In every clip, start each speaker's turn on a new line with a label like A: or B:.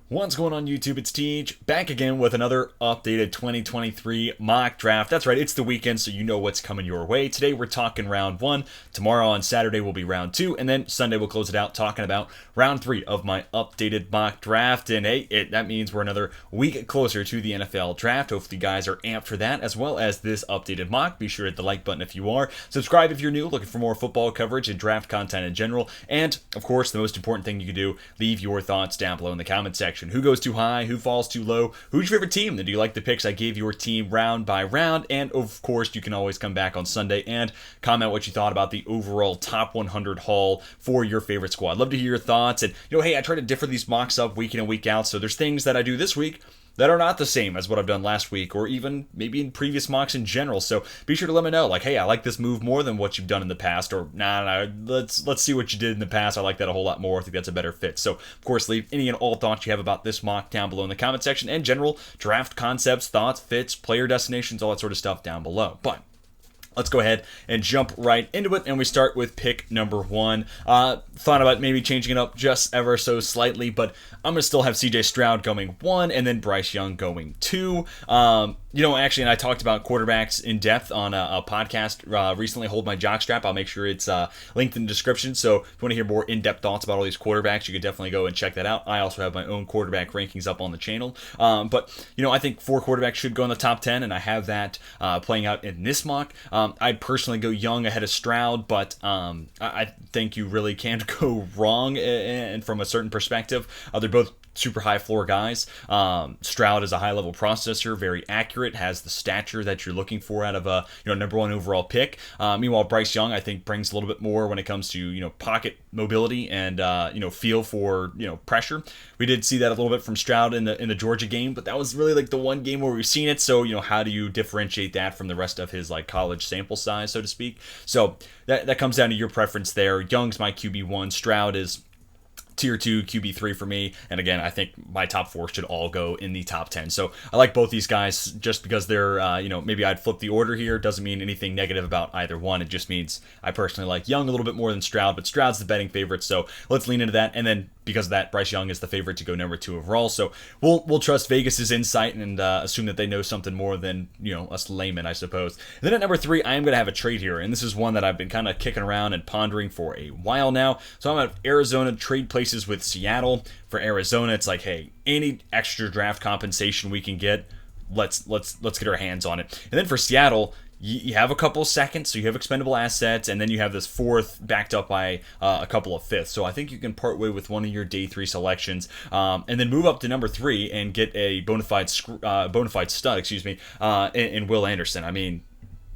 A: What's going on YouTube? It's Teej, back again with another updated 2023 mock draft. That's right, it's the weekend, so you know what's coming your way. Today we're talking round 1, tomorrow on Saturday will be round 2, and then Sunday we'll close it out talking about round 3 of my updated mock draft. And hey, that means we're another week closer to the NFL draft. Hopefully you guys are amped for that, as well as this updated mock. Be sure to hit the like button if you are. Subscribe if you're new, looking for more football coverage and draft content in general. And, of course, the most important thing you can do, leave your thoughts down below in the comment section. Who goes too high? Who falls too low? Who's your favorite team? And do you like the picks I gave your team round by round? And of course, you can always come back on Sunday and comment what you thought about the overall top 100 haul for your favorite squad. Love to hear your thoughts. And hey, I try to differ these mocks up week in and week out. So there's things that I do this week that are not the same as what I've done last week, or even maybe in previous mocks in general. So be sure to let me know, like, hey, I like this move more than what you've done in the past, or nah, let's see what you did in the past. I like that a whole lot more. I think that's a better fit. So of course, leave any and all thoughts you have about this mock down below in the comment section, and general draft concepts, thoughts, fits, player destinations, all that sort of stuff down below. But let's go ahead and jump right into it, and we start with pick number 1. Thought about maybe changing it up just ever so slightly, but I'm going to still have CJ Stroud going 1, and then Bryce Young going 2. Actually, and I talked about quarterbacks in depth on a podcast recently, Hold My Jockstrap. I'll make sure it's linked in the description, so if you want to hear more in-depth thoughts about all these quarterbacks, you can definitely go and check that out. I also have my own quarterback rankings up on the channel. But I think 4 quarterbacks should go in the top 10, and I have that playing out in this mock. I'd personally go Young ahead of Stroud, but I think you really can't go wrong and from a certain perspective. They're both super high floor guys. Stroud is a high level processor, very accurate, has the stature that you're looking for out of a number 1 overall pick. Meanwhile, Bryce Young, I think, brings a little bit more when it comes to pocket mobility and feel for pressure. We did see that a little bit from Stroud in the Georgia game, but that was really like the one game where we've seen it. So how do you differentiate that from the rest of his college sample size, so to speak? So that comes down to your preference there. Young's my QB1. Stroud is Tier 2, QB3 for me. And again, I think my top 4 should all go in the top 10. So I like both these guys just because they're, maybe I'd flip the order here. Doesn't mean anything negative about either one. It just means I personally like Young a little bit more than Stroud, but Stroud's the betting favorite. So let's lean into that. And then because of that, Bryce Young is the favorite to go number 2 overall. So we'll trust Vegas's insight and assume that they know something more than, us laymen, I suppose. And then at number 3, I am going to have a trade here. And this is one that I've been kind of kicking around and pondering for a while now. So I'm going to have Arizona trade places with Seattle. For Arizona, it's like, hey, any extra draft compensation we can get, let's get our hands on it. And then for Seattle, you have a couple of seconds, so you have expendable assets, and then you have this 4th backed up by a couple of 5ths. So I think you can part way with one of your day 3 selections, and then move up to number 3 and get a bona fide stud, in Will Anderson. I mean,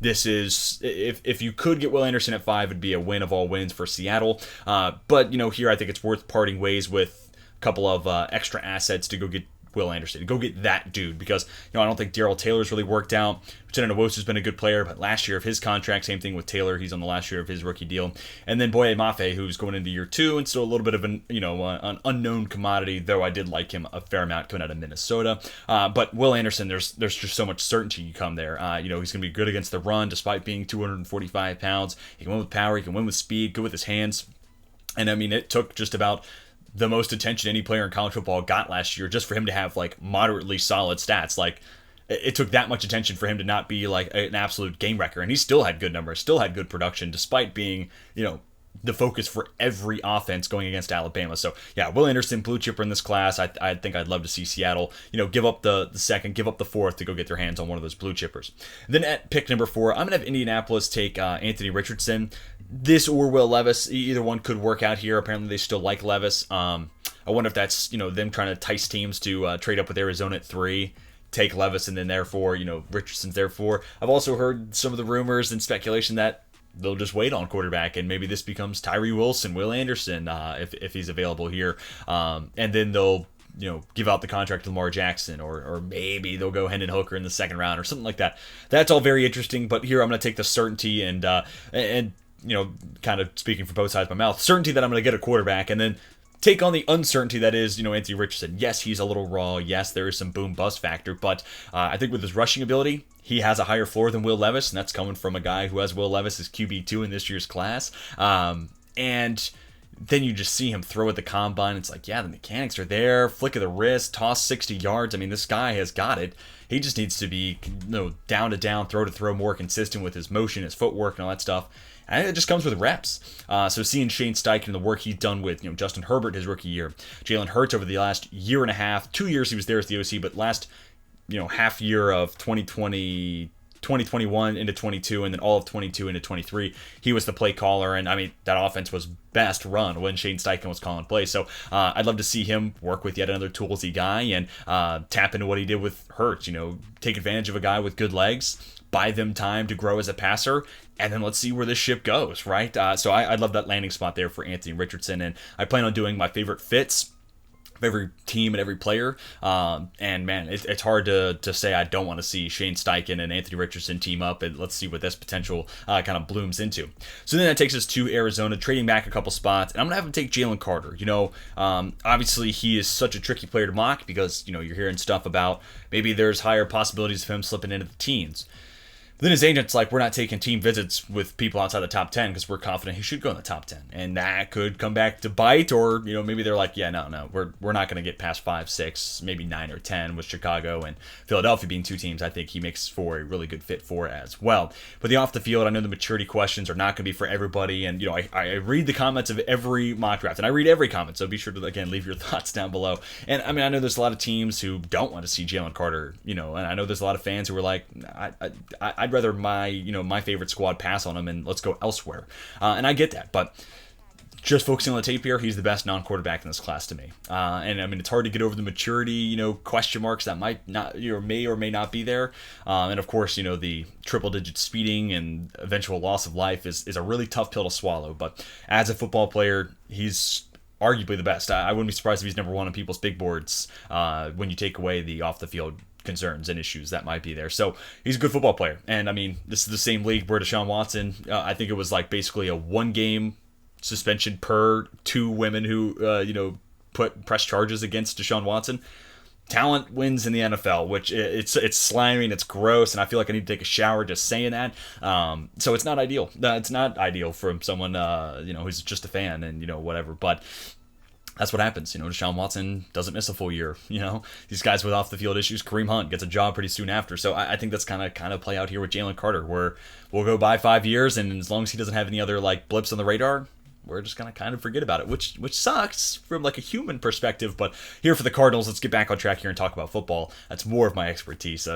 A: this is, if you could get Will Anderson at 5, it'd be a win of all wins for Seattle. But here I think it's worth parting ways with a couple of extra assets to go get Will Anderson. Go get that dude, because I don't think Darrell Taylor's really worked out. Lieutenant Nwosu's been a good player, but last year of his contract, same thing with Taylor. He's on the last year of his rookie deal. And then Boye Mafe, who's going into year 2 and still a little bit of an unknown commodity, though I did like him a fair amount coming out of Minnesota. But Will Anderson, there's just so much certainty you come there. He's going to be good against the run despite being 245 pounds. He can win with power, he can win with speed, good with his hands. And I mean, it took just about the most attention any player in college football got last year just for him to have moderately solid stats. It took that much attention for him to not be an absolute game wrecker, and he still had good numbers, still had good production despite being the focus for every offense going against Alabama. So yeah, Will Anderson, blue chipper in this class. I think I'd love to see Seattle, give up the 2nd, give up the 4th to go get their hands on one of those blue chippers. Then at pick number 4, I'm gonna have Indianapolis take Anthony Richardson. This or Will Levis, either one could work out here. Apparently they still like Levis. I wonder if that's them trying to entice teams to trade up with Arizona at 3. Take Levis, and then therefore, Richardson's there 4. I've also heard some of the rumors and speculation that they'll just wait on quarterback, and maybe this becomes Tyree Wilson, Will Anderson, if he's available here, and then they'll give out the contract to Lamar Jackson, or maybe they'll go Hendon Hooker in the 2nd round or something like that. That's all very interesting, but here I'm going to take the certainty and kind of speaking from both sides of my mouth, certainty that I'm going to get a quarterback, and then take on the uncertainty that is, Anthony Richardson. Yes, he's a little raw. Yes, there is some boom-bust factor, but I think with his rushing ability, he has a higher floor than Will Levis, and that's coming from a guy who has Will Levis as QB2 in this year's class. And then you just see him throw at the combine. It's like, yeah, the mechanics are there. Flick of the wrist, toss 60 yards. I mean, this guy has got it. He just needs to be, down to down, throw to throw, more consistent with his motion, his footwork, and all that stuff. And it just comes with reps. So seeing Shane Steichen and the work he's done with, Justin Herbert his rookie year, Jalen Hurts over the last year and a half, 2 years he was there as the OC, but last, half year of 2021 into 22, and then all of 22 into 23, he was the play caller. And I mean, that offense was best run when Shane Steichen was calling plays. So I'd love to see him work with yet another toolsy guy and tap into what he did with Hurts. Take advantage of a guy with good legs, buy them time to grow as a passer, and then let's see where this ship goes, right? So I'd love that landing spot there for Anthony Richardson, and I plan on doing my favorite fits of every team and every player. And man, it's hard to say I don't want to see Shane Steichen and Anthony Richardson team up, and let's see what this potential kind of blooms into. So then that takes us to Arizona, trading back a couple spots, and I'm gonna have him take Jalen Carter. Obviously he is such a tricky player to mock because you're hearing stuff about maybe there's higher possibilities of him slipping into the teens. Then his agent's like, we're not taking team visits with people outside the top 10 because we're confident he should go in the top 10. And that could come back to bite, or, maybe they're like, yeah, no, we're not going to get past 5, 6, maybe 9 or 10 with Chicago and Philadelphia being two teams I think he makes for a really good fit for as well. But the off the field, I know the maturity questions are not going to be for everybody. And, I read the comments of every mock draft, and I read every comment. So be sure to, again, leave your thoughts down below. And I mean, I know there's a lot of teams who don't want to see Jalen Carter, and I know there's a lot of fans who are like, I'd rather my favorite squad pass on him and let's go elsewhere. And I get that, but just focusing on the tape here, he's the best non-quarterback in this class to me. And I mean, it's hard to get over the maturity, question marks that might not, may or may not be there. And of course, the triple-digit speeding and eventual loss of life is a really tough pill to swallow. But as a football player, he's arguably the best. I wouldn't be surprised if he's number one on people's big boards when you take away the off-the-field concerns and issues that might be there. So he's a good football player. And I mean, this is the same league where Deshaun Watson, I think it was like basically a 1-game suspension per 2 women who, press charges against Deshaun Watson. Talent wins in the NFL, which it's slimy and it's gross, and I feel like I need to take a shower just saying that. So it's not ideal. It's not ideal from someone, who's just a fan and, whatever. But that's what happens. Deshaun Watson doesn't miss a full year. These guys with off the field issues, Kareem Hunt gets a job pretty soon after. So I think that's kind of play out here with Jalen Carter, where we'll go by 5 years, and as long as he doesn't have any other blips on the radar, we're just gonna kind of forget about it, which sucks from a human perspective. But here for the Cardinals, let's get back on track here and talk about football. That's more of my expertise.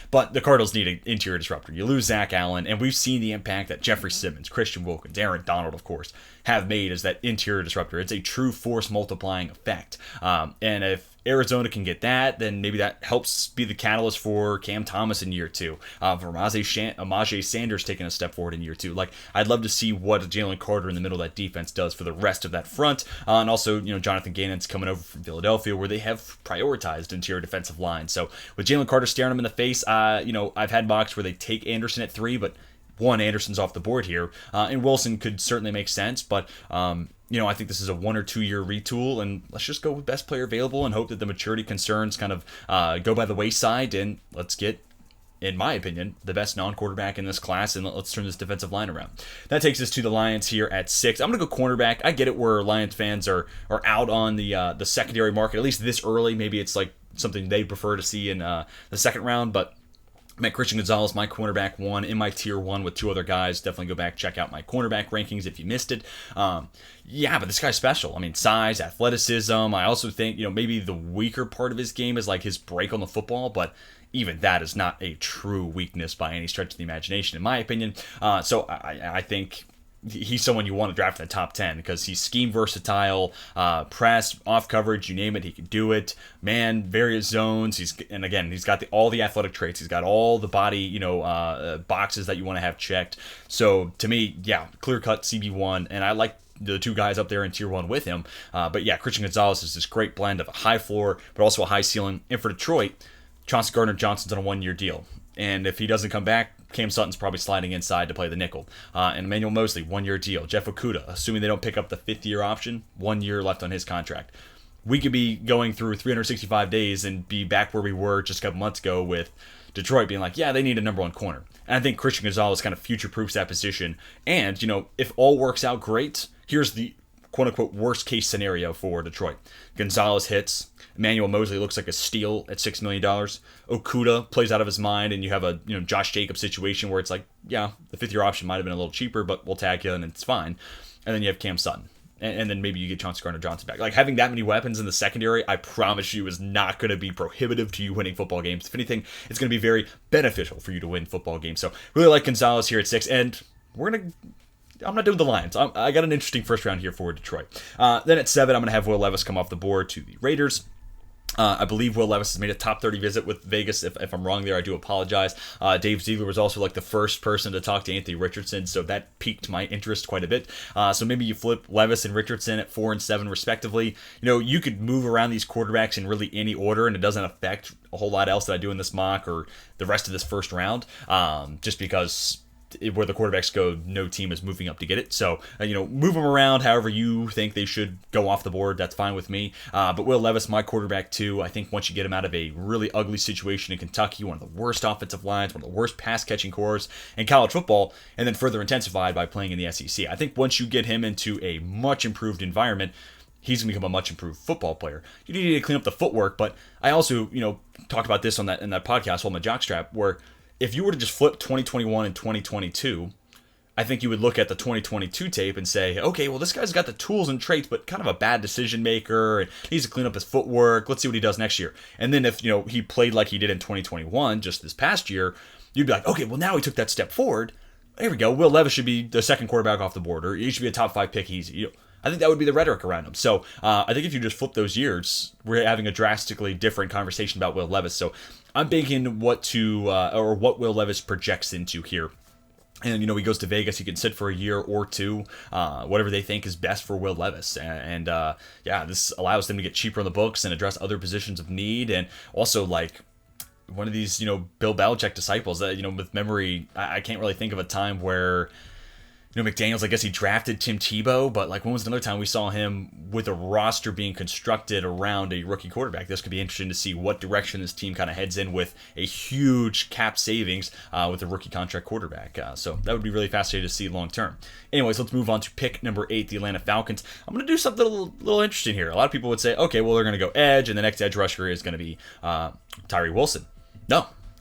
A: But the Cardinals need an interior disruptor. You lose Zach Allen, and we've seen the impact that Jeffrey Simmons, Christian Wilkins, Aaron Donald, of course, have made as that interior disruptor. It's a true force multiplying effect. And if Arizona can get that, then maybe that helps be the catalyst for Cam Thomas in year 2. For Amaje Sanders taking a step forward in year 2. I'd love to see what Jalen Carter in the middle of that defense does for the rest of that front. And also, Jonathan Gannon's coming over from Philadelphia, where they have prioritized interior defensive line. So with Jalen Carter staring him in the face, I've had mocks where they take Anderson at 3, but Anderson's off the board here. And Wilson could certainly make sense, but I think this is a 1 or 2 year retool, and let's just go with best player available and hope that the maturity concerns kind of go by the wayside, and let's get, in my opinion, the best non-quarterback in this class, and let's turn this defensive line around. That takes us to the Lions here at 6. I'm going to go cornerback. I get it where Lions fans are out on the secondary market, at least this early. Maybe it's something they prefer to see in the second round, but Christian Gonzalez, my cornerback 1 in my tier 1 with 2 other guys. Definitely go back, check out my cornerback rankings if you missed it. But this guy's special. I mean, size, athleticism. I also think, maybe the weaker part of his game is his break on the football, but even that is not a true weakness by any stretch of the imagination, in my opinion. So I think he's someone you want to draft in the top 10 because he's scheme versatile, press, off coverage, you name it, he can do it. Man, various zones. He's got all the athletic traits. He's got all the body, boxes that you want to have checked. So to me, clear cut CB1, and I like the 2 guys up there in tier 1 with him. But Christian Gonzalez is this great blend of a high floor, but also a high ceiling. And for Detroit, Chauncey Gardner-Johnson's on a 1-year deal. And if he doesn't come back, Cam Sutton's probably sliding inside to play the nickel. And Emmanuel Mosley, 1-year deal. Jeff Okudah, assuming they don't pick up the 5th-year option, 1 year left on his contract. We could be going through 365 days and be back where we were just a couple months ago with Detroit being they need a number 1 corner. And I think Christian Gonzalez kind of future-proofs that position. And, if all works out great, here's the quote-unquote worst-case scenario for Detroit. Gonzalez hits. Emmanuel Mosley looks like a steal at $6 million. Okudah plays out of his mind, and you have a Josh Jacobs situation where it's like, yeah, the fifth-year option might have been a little cheaper, but we'll tag you, and it's fine. And then you have Cam Sutton. And then maybe you get Chauncey Gardner-Johnson back. Like, having that many weapons in the secondary, I promise you, is not going to be prohibitive to you winning football games. If anything, it's going to be very beneficial for you to win football games. So, really like Gonzalez here at 6. And I'm not doing the Lions. I got an interesting first round here for Detroit. Then at 7, I'm going to have Will Levis come off the board to the Raiders. I believe Will Levis has made a top 30 visit with Vegas. If I'm wrong there, I do apologize. Dave Ziegler was also like the first person to talk to Anthony Richardson, so that piqued my interest quite a bit. So maybe you flip Levis and Richardson at 4 and 7 respectively. You could move around these quarterbacks in really any order, and it doesn't affect a whole lot else that I do in this mock or the rest of this first round, just because where the quarterbacks go, no team is moving up to get it. So, move them around however you think they should go off the board. That's fine with me. But Will Levis, my quarterback too. I think once you get him out of a really ugly situation in Kentucky, one of the worst offensive lines, one of the worst pass-catching cores in college football, and then further intensified by playing in the SEC. I think once you get him into a much improved environment, he's going to become a much improved football player. You need to clean up the footwork, but I also, talked about this in that podcast, Hold My Jockstrap, where if you were to just flip 2021 and 2022, I think you would look at the 2022 tape and say, okay, well, this guy's got the tools and traits, but kind of a bad decision maker, and needs to clean up his footwork. Let's see what he does next year. And then if, he played like he did in 2021, just this past year, you'd be like, okay, well, now he took that step forward. There we go. Will Levis should be the second quarterback off the board, or he should be a top 5 pick easy. I think that would be the rhetoric around him. So I think if you just flip those years, we're having a drastically different conversation about Will Levis. So I'm thinking what Will Levis projects into here. And, he goes to Vegas. He can sit for a year or two, whatever they think is best for Will Levis. And this allows them to get cheaper on the books and address other positions of need. And also, like, one of these, Bill Belichick disciples that, with memory, I can't really think of a time where McDaniels, I guess he drafted Tim Tebow, but like when was another time we saw him with a roster being constructed around a rookie quarterback? This could be interesting to see what direction this team kind of heads in with a huge cap savings with a rookie contract quarterback. So that would be really fascinating to see long term. Anyways, let's move on to pick number 8, the Atlanta Falcons. I'm going to do something a little interesting here. A lot of people would say, okay, well, they're going to go edge, and the next edge rusher is going to be Tyree Wilson. No,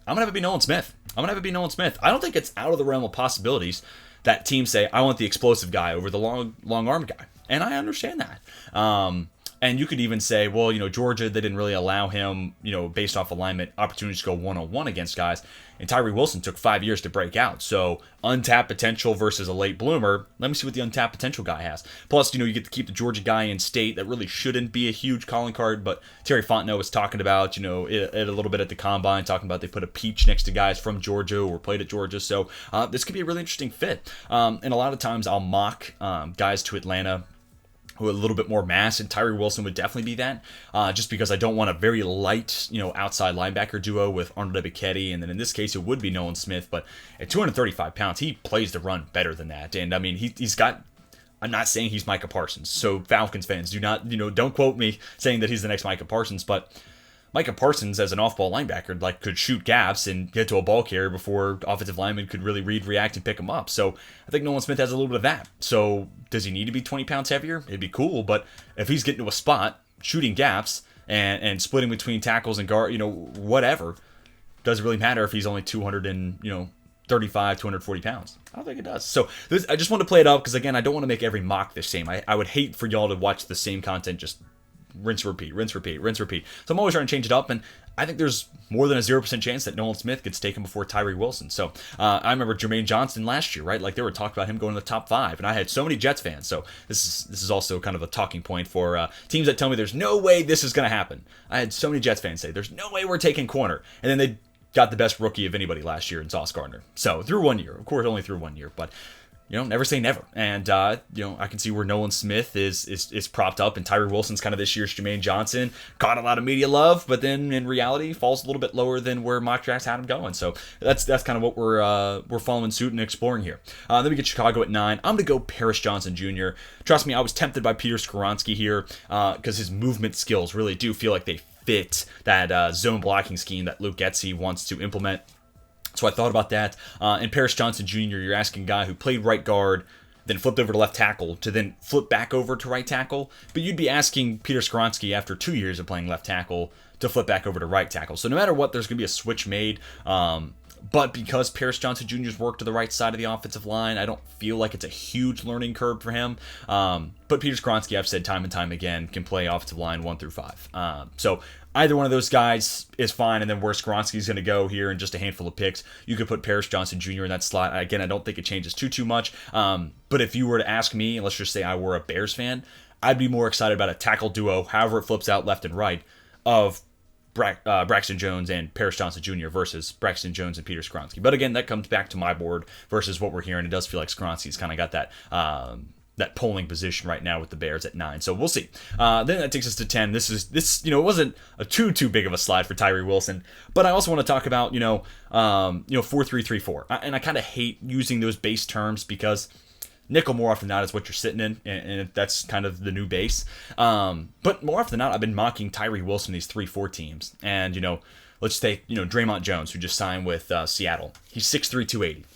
A: I'm going to have it be Nolan Smith. I don't think it's out of the realm of possibilities that teams say, I want the explosive guy over the long arm guy. And I understand that. And you could even say, well, Georgia, they didn't really allow him, based off alignment, opportunities to go one-on-one against guys. And Tyree Wilson took 5 years to break out. So untapped potential versus a late bloomer. Let me see what the untapped potential guy has. Plus, you get to keep the Georgia guy in state. That really shouldn't be a huge calling card. But Terry Fontenot was talking about, it a little bit at the Combine, talking about they put a peach next to guys from Georgia or played at Georgia. So this could be a really interesting fit. And a lot of times I'll mock guys to Atlanta who a little bit more mass, and Tyree Wilson would definitely be that, just because I don't want a very light, outside linebacker duo with Arnold Ebiketie, and then in this case it would be Nolan Smith, but at 235 pounds, he plays the run better than that, and I mean, he's got, I'm not saying he's Micah Parsons, so Falcons fans, do not, don't quote me saying that he's the next Micah Parsons, but Micah Parsons, as an off-ball linebacker, could shoot gaps and get to a ball carrier before offensive linemen could really read, react, and pick him up. So I think Nolan Smith has a little bit of that. So does he need to be 20 pounds heavier? It'd be cool, but if he's getting to a spot, shooting gaps, and splitting between tackles and guard, whatever, doesn't really matter if he's only 235, 240 pounds. I don't think it does. So I just want to play it up because, again, I don't want to make every mock the same. I would hate for y'all to watch the same content just rinse, repeat. So I'm always trying to change it up, and I think there's more than a 0% chance that Nolan Smith gets taken before Tyree Wilson. So I remember Jermaine Johnson last year, right? Like, they were talking about him going to the top 5, and I had so many Jets fans. So this is also kind of a talking point for teams that tell me there's no way this is going to happen. I had so many Jets fans say, there's no way we're taking corner. And then they got the best rookie of anybody last year in Sauce Gardner. So through 1 year. Of course, only through 1 year, but never say never. And, I can see where Nolan Smith is propped up, and Tyree Wilson's kind of this year's Jermaine Johnson. Caught a lot of media love, but then in reality falls a little bit lower than where mock drafts had him going. So that's kind of what we're following suit and exploring here. Then we get Chicago at 9. I'm going to go Paris Johnson Jr. Trust me, I was tempted by Peter Skoronski here because his movement skills really do feel like they fit that zone blocking scheme that Luke Getsy wants to implement. So I thought about that. And Paris Johnson Jr., you're asking a guy who played right guard, then flipped over to left tackle, to then flip back over to right tackle. But you'd be asking Peter Skoronski, after 2 years of playing left tackle, to flip back over to right tackle. So no matter what, there's going to be a switch made. But because Paris Johnson Jr.'s worked to the right side of the offensive line, I don't feel like it's a huge learning curve for him. But Peter Skoronski, I've said time and time again, can play offensive line 1 through 5. So either one of those guys is fine, and then where Skoronski's going to go here in just a handful of picks, you could put Paris Johnson Jr. in that slot. Again, I don't think it changes too much. But if you were to ask me, and let's just say I were a Bears fan, I'd be more excited about a tackle duo, however it flips out left and right, of Braxton Jones and Paris Johnson Jr. versus Braxton Jones and Peter Skoronski. But again, that comes back to my board versus what we're hearing. It does feel like Skoronski's kind of got that polling position right now with the Bears at 9. So we'll see. Then that takes us to 10. This it wasn't a too big of a slide for Tyree Wilson, but I also want to talk about 4-3-3-4. And I kind of hate using those base terms because nickel more often than not is what you're sitting in, and that's kind of the new base. But more often than not, I've been mocking Tyree Wilson these 3-4 teams. And, let's take, Draymond Jones, who just signed with Seattle. He's 6'3", 280.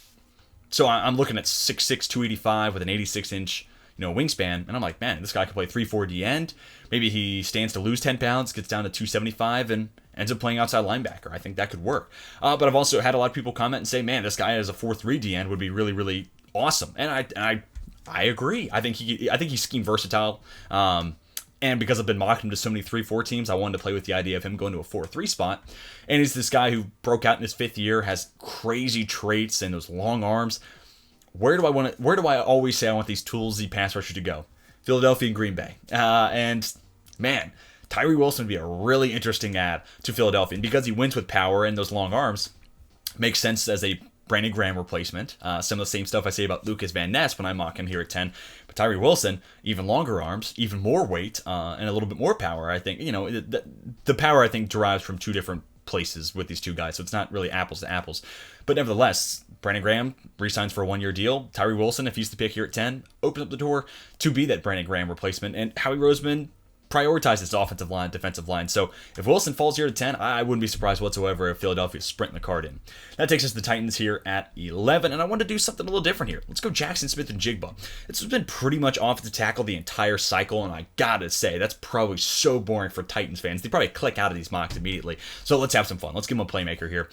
A: So I'm looking at 6'6", 285 with an 86-inch, wingspan. And I'm like, man, this guy can play 3-4 D end. Maybe he stands to lose 10 pounds, gets down to 275, and ends up playing outside linebacker. I think that could work. But I've also had a lot of people comment and say, man, this guy as a 4-3 D end would be really, really awesome. And I agree. I think he's scheme versatile. And because I've been mocking him to so many 3-4 teams, I wanted to play with the idea of him going to a 4-3 spot. And he's this guy who broke out in his 5th year, has crazy traits and those long arms. Where do I always say I want these toolsy pass rushers to go? Philadelphia and Green Bay. And man, Tyree Wilson would be a really interesting add to Philadelphia. And because he wins with power and those long arms, makes sense as a Brandon Graham replacement. Some of the same stuff I say about Lucas Van Ness when I mock him here at 10. But Tyree Wilson, even longer arms, even more weight, and a little bit more power. I think, the power I think derives from 2 different places with these 2 guys. So it's not really apples to apples. But nevertheless, Brandon Graham re-signs for a 1-year deal. Tyree Wilson, if he's the pick here at 10, opens up the door to be that Brandon Graham replacement. And Howie Roseman prioritizes offensive line, defensive line. So if Wilson falls here to 10, I wouldn't be surprised whatsoever if Philadelphia's sprinting the card in. That takes us to the Titans here at 11, and I want to do something a little different here. Let's go Jackson Smith-Njigba. It's been pretty much offensive tackle the entire cycle, and I gotta say, that's probably so boring for Titans fans. They probably click out of these mocks immediately. So let's have some fun. Let's give him a playmaker here.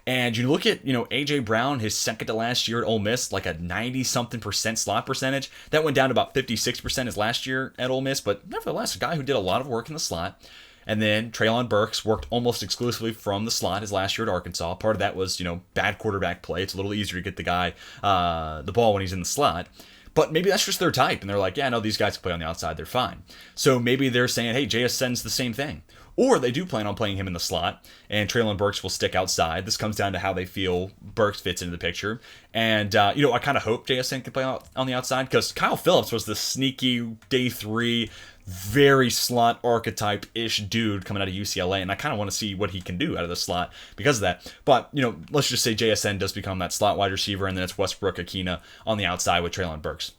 A: And you look at, A.J. Brown, his second to last year at Ole Miss, like a 90-something% slot percentage. That went down to about 56% his last year at Ole Miss, but nevertheless, a guy who did a lot of work in the slot. And then Treylon Burks worked almost exclusively from the slot his last year at Arkansas. Part of that was, bad quarterback play. It's a little easier to get the guy the ball when he's in the slot. But maybe that's just their type, and they're like, yeah, no, these guys can play on the outside, they're fine. So maybe they're saying, hey, JSN's the same thing. Or they do plan on playing him in the slot, and Treylon Burks will stick outside. This comes down to how they feel Burks fits into the picture. And, I kind of hope JSN can play on the outside, because Kyle Phillips was the sneaky day 3, very slot archetype-ish dude coming out of UCLA, and I kind of want to see what he can do out of the slot because of that. But, let's just say JSN does become that slot wide receiver, and then it's Westbrook Akina on the outside with Treylon Burks.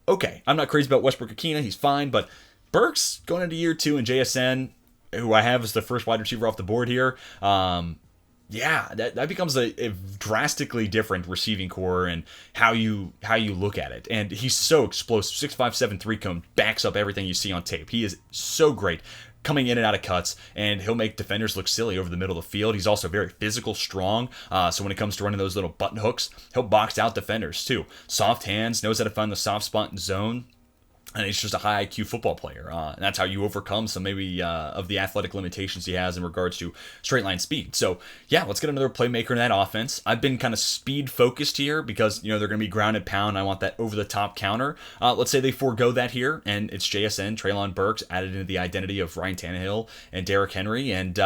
A: Okay, I'm not crazy about Westbrook Akina. He's fine, but Burks going into year 2 and JSN, who I have as the first wide receiver off the board here, that becomes a drastically different receiving core and how you look at it. And he's so explosive. 6'5", 7'3" cone backs up everything you see on tape. He is so great coming in and out of cuts, and he'll make defenders look silly over the middle of the field. He's also very physical, strong, so when it comes to running those little button hooks, he'll box out defenders too. Soft hands, knows how to find the soft spot and zone. And he's just a high IQ football player. And that's how you overcome some maybe of the athletic limitations he has in regards to straight line speed. So, yeah, let's get another playmaker in that offense. I've been kind of speed focused here because, they're going to be ground and pound. I want that over the top counter. Let's say they forego that here, and it's JSN, Treylon Burks, added into the identity of Ryan Tannehill and Derrick Henry. And,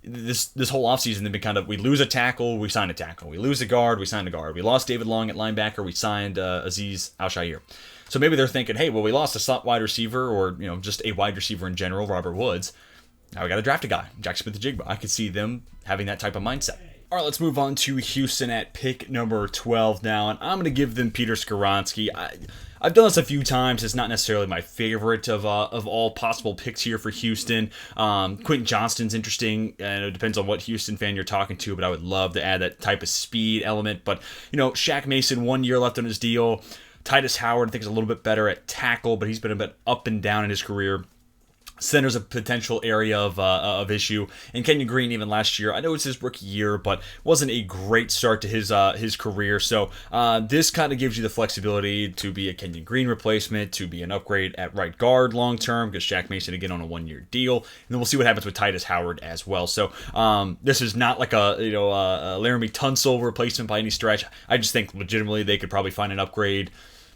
A: this whole offseason, they've been kind of, we lose a tackle, we sign a tackle. We lose a guard, we sign a guard. We lost David Long at linebacker, we signed Azeez Al-Shaair. So maybe they're thinking, hey, well, we lost a slot wide receiver or, just a wide receiver in general, Robert Woods. Now we got to draft a guy, Jackson Smith-Njigba. I could see them having that type of mindset. All right, let's move on to Houston at pick number 12 now, and I'm going to give them Peter Skoronski. I've done this a few times. It's not necessarily my favorite of all possible picks here for Houston. Quentin Johnston's interesting, and it depends on what Houston fan you're talking to, but I would love to add that type of speed element. But, Shaq Mason, 1 year left on his deal. Titus Howard, I think, is a little bit better at tackle, but he's been a bit up and down in his career. Center's a potential area of issue, and Kenyon Green even last year. I know it's his rookie year, but wasn't a great start to his career. So this kind of gives you the flexibility to be a Kenyon Green replacement, to be an upgrade at right guard long term, because Shaq Mason again on a 1 year deal, and then we'll see what happens with Titus Howard as well. So this is not like a Laramie Tunsil replacement by any stretch. I just think legitimately they could probably find an upgrade.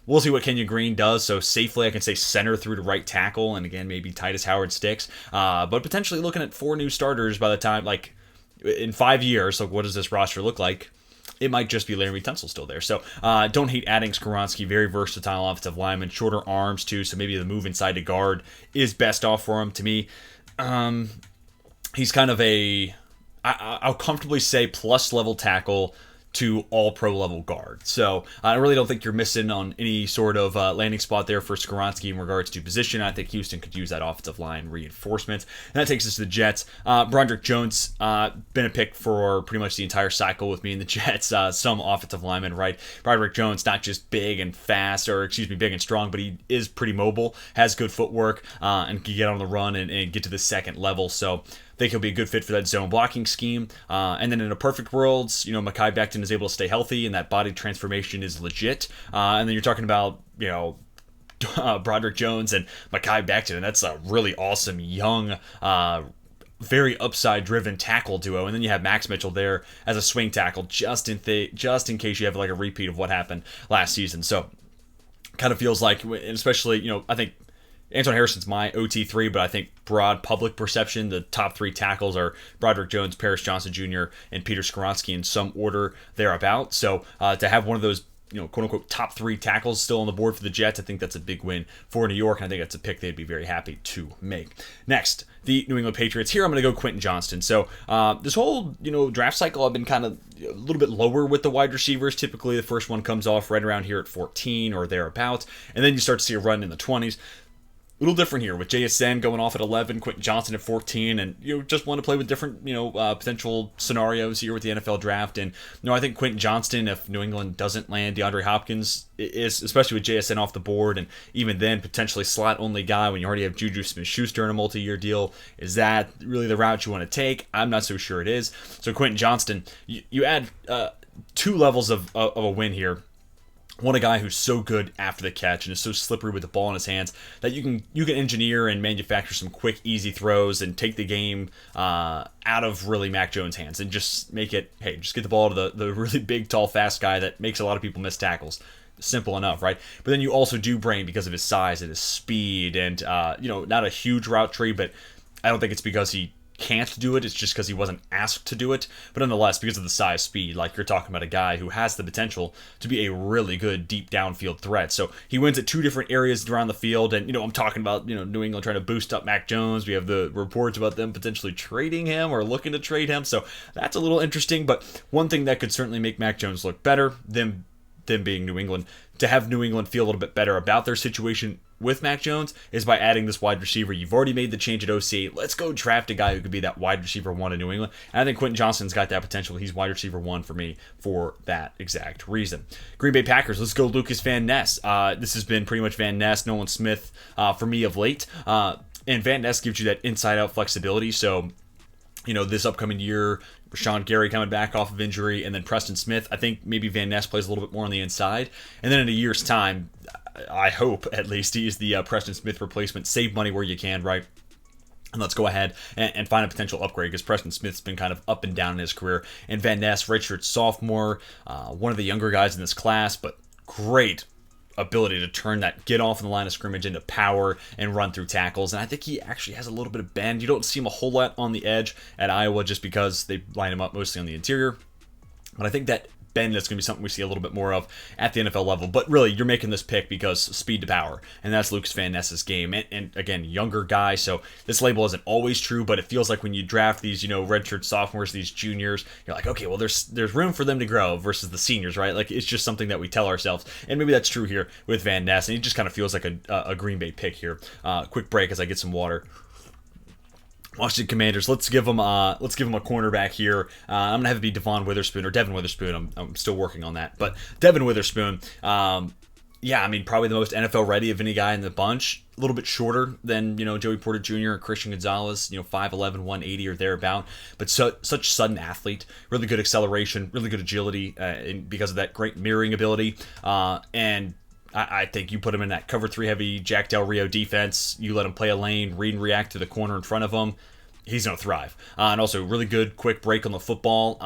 A: We'll see what Kenyon Green does. So safely, I can say center through to right tackle, and again, maybe Titus Howard sticks. But potentially looking at 4 new starters by the time, like in 5 years. So what does this roster look like? It might just be Laramie Tunsil still there. So don't hate adding Skoronski. Very versatile offensive lineman, shorter arms too. So maybe the move inside to guard is best off for him. To me, he's kind of I'll comfortably say plus level tackle to all pro level guard. So I really don't think you're missing on any sort of landing spot there for Skoronski in regards to position. I think Houston could use that offensive line reinforcement. And that takes us to the Jets. Broderick Jones, been a pick for pretty much the entire cycle with me in the Jets. Some offensive lineman, right? Broderick Jones, not just big and fast, big and strong, but he is pretty mobile, has good footwork, and can get on the run and get to the second level. So I think he'll be a good fit for that zone blocking scheme. And then in a perfect world, Mekhi Becton is able to stay healthy and that body transformation is legit. And then you're talking about, Broderick Jones and Mekhi Becton, and that's a really awesome young, very upside-driven tackle duo. And then you have Max Mitchell there as a swing tackle, just in case you have like a repeat of what happened last season. So kind of feels like, especially, I think Anton Harrison's my OT3, but I think broad public perception, the top 3 tackles are Broderick Jones, Paris Johnson Jr., and Peter Skoronski in some order thereabout. So to have one of those, quote-unquote top 3 tackles still on the board for the Jets, I think that's a big win for New York, and I think that's a pick they'd be very happy to make. Next, the New England Patriots. Here I'm going to go Quentin Johnston. So this whole, draft cycle, I've been kind of a little bit lower with the wide receivers. Typically, the first one comes off right around here at 14 or thereabouts, and then you start to see a run in the 20s. A little different here with JSN going off at 11, Quentin Johnston at 14, and just want to play with different potential scenarios here with the NFL draft. And I think Quentin Johnston, if New England doesn't land DeAndre Hopkins, is especially with JSN off the board, and even then potentially slot only guy when you already have Juju Smith-Schuster in a multi-year deal. Is that really the route you want to take? I'm not so sure it is. So Quentin Johnston, you add 2 levels of a win here. One, a guy who's so good after the catch and is so slippery with the ball in his hands that you can engineer and manufacture some quick, easy throws and take the game out of really Mac Jones' hands and just make it, hey, just get the ball to the really big, tall, fast guy that makes a lot of people miss tackles. Simple enough, right? But then you also do bring, because of his size and his speed and, not a huge route tree, but I don't think it's because he can't do it, it's just because he wasn't asked to do it. But nonetheless, because of the size, speed, like you're talking about a guy who has the potential to be a really good deep downfield threat. So he wins at 2 different areas around the field, and I'm talking about New England trying to boost up Mac Jones. We have the reports about them potentially trading him or looking to trade him, so that's a little interesting. But one thing that could certainly make Mac Jones look better, them being New England, to have New England feel a little bit better about their situation with Mac Jones, is by adding this wide receiver. You've already made the change at OC. Let's go draft a guy who could be that wide receiver 1 in New England. And I think Quentin Johnston's got that potential. He's wide receiver 1 for me for that exact reason. Green Bay Packers, let's go Lucas Van Ness. This has been pretty much Van Ness, Nolan Smith for me of late. And Van Ness gives you that inside-out flexibility. So, this upcoming year, Rashawn Gary coming back off of injury, and then Preston Smith. I think maybe Van Ness plays a little bit more on the inside. And then in a year's time, I hope at least he is the Preston Smith replacement. Save money where you can, right? And let's go ahead and find a potential upgrade, because Preston Smith's been kind of up and down in his career. And Van Ness, redshirt sophomore, one of the younger guys in this class, but great ability to turn that get off in the line of scrimmage into power and run through tackles. And I think he actually has a little bit of bend. You don't see him a whole lot on the edge at Iowa just because they line him up mostly on the interior. But I think that bend that's going to be something we see a little bit more of at the NFL level. But really, you're making this pick because speed to power, and that's Lucas Van Ness's game. And again, younger guy, so this label isn't always true, but it feels like when you draft these, redshirt sophomores, these juniors, you're like, okay, well, there's room for them to grow versus the seniors, right? Like, it's just something that we tell ourselves, and maybe that's true here with Van Ness, and he just kind of feels like a Green Bay pick here. Quick break as I get some water. Washington Commanders. Let's give them a cornerback here. I'm gonna have it be Devon Witherspoon or Devin Witherspoon. I'm still working on that, but Devin Witherspoon. Probably the most NFL ready of any guy in the bunch. A little bit shorter than Joey Porter Jr. or Christian Gonzalez. 5'11", 180 or thereabout. But such sudden athlete. Really good acceleration. Really good agility. Because of that great mirroring ability. And I think you put him in that cover 3 heavy Jack Del Rio defense. You let him play a lane, read and react to the corner in front of him. He's going to thrive. And also really good quick break on the football.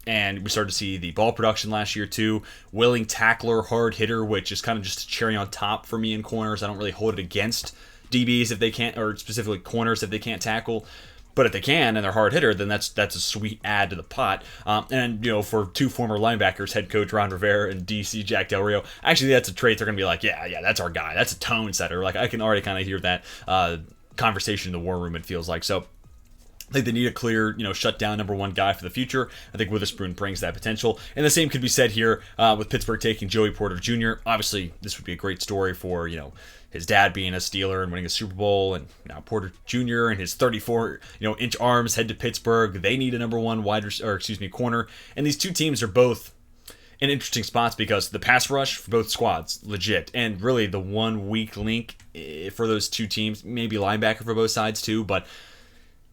A: And we started to see the ball production last year too. Willing tackler, hard hitter, which is kind of just a cherry on top for me in corners. I don't really hold it against DBs if they can't, or specifically corners if they can't tackle. But if they can and they're a hard hitter, then that's a sweet add to the pot. And for 2 former linebackers, head coach Ron Rivera and DC Jack Del Rio, actually that's a trait they're going to be like, yeah, that's our guy. That's a tone setter. Like, I can already kind of hear that conversation in the war room, it feels like. So I think they need a clear, shut down number 1 guy for the future. I think Witherspoon brings that potential. And the same could be said here with Pittsburgh taking Joey Porter Jr. Obviously, this would be a great story for, his dad being a Steeler and winning a Super Bowl, and now Porter Jr. and his 34-inch arms head to Pittsburgh. They need a number 1 corner. And these two teams are both in interesting spots because the pass rush for both squads, legit. And really the one weak link for those two teams, maybe linebacker for both sides too, but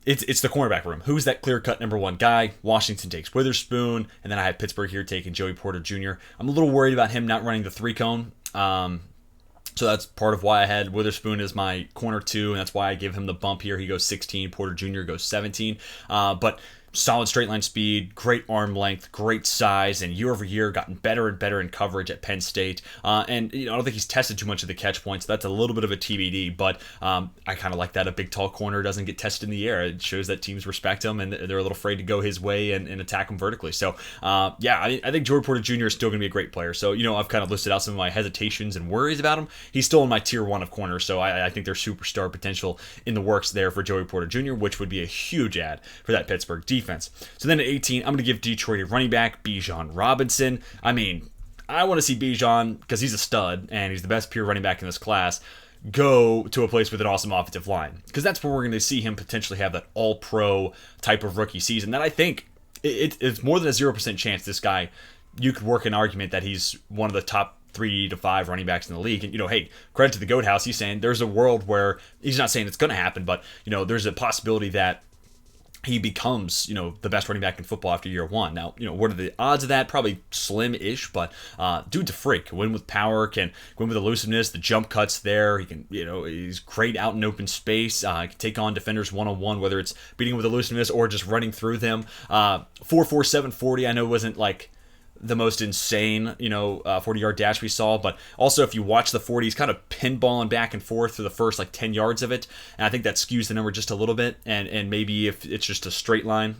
A: it's the cornerback room. Who's that clear-cut number 1 guy? Washington takes Witherspoon, and then I have Pittsburgh here taking Joey Porter Jr. I'm a little worried about him not running the 3-cone. So that's part of why I had Witherspoon as my corner 2, and that's why I give him the bump here. He goes 16, Porter Jr. goes 17. But solid straight line speed, great arm length, great size, and year over year gotten better and better in coverage at Penn State. And I don't think he's tested too much of the catch points. So that's a little bit of a TBD, but I kind of like that. A big, tall corner doesn't get tested in the air. It shows that teams respect him, and they're a little afraid to go his way and attack him vertically. So, I think Joey Porter Jr. is still going to be a great player. So, I've kind of listed out some of my hesitations and worries about him. He's still in my tier 1 of corners, so I think there's superstar potential in the works there for Joey Porter Jr., which would be a huge add for that Pittsburgh defense. So then at 18, I'm going to give Detroit a running back, Bijan Robinson. I want to see Bijan, because he's a stud and he's the best pure running back in this class, go to a place with an awesome offensive line. Because that's where we're going to see him potentially have that all-pro type of rookie season. That I think it's more than a 0% chance this guy, you could work an argument that he's one of the top 3 to 5 running backs in the league. And, hey, credit to the Goat House. He's saying there's a world where, he's not saying it's going to happen, but, there's a possibility that he becomes, the best running back in football after year 1. Now, what are the odds of that? Probably slim-ish, but dude's a freak. Can win with power, can win with elusiveness, the jump cuts there. He can, he's great out in open space. He can take on defenders one-on-one, whether it's beating with elusiveness or just running through them. 4.47 40, I know wasn't like the most insane, 40-yard dash we saw, but also if you watch the 40, he's kind of pinballing back and forth for the first 10 yards of it, and I think that skews the number just a little bit, and maybe if it's just a straight line,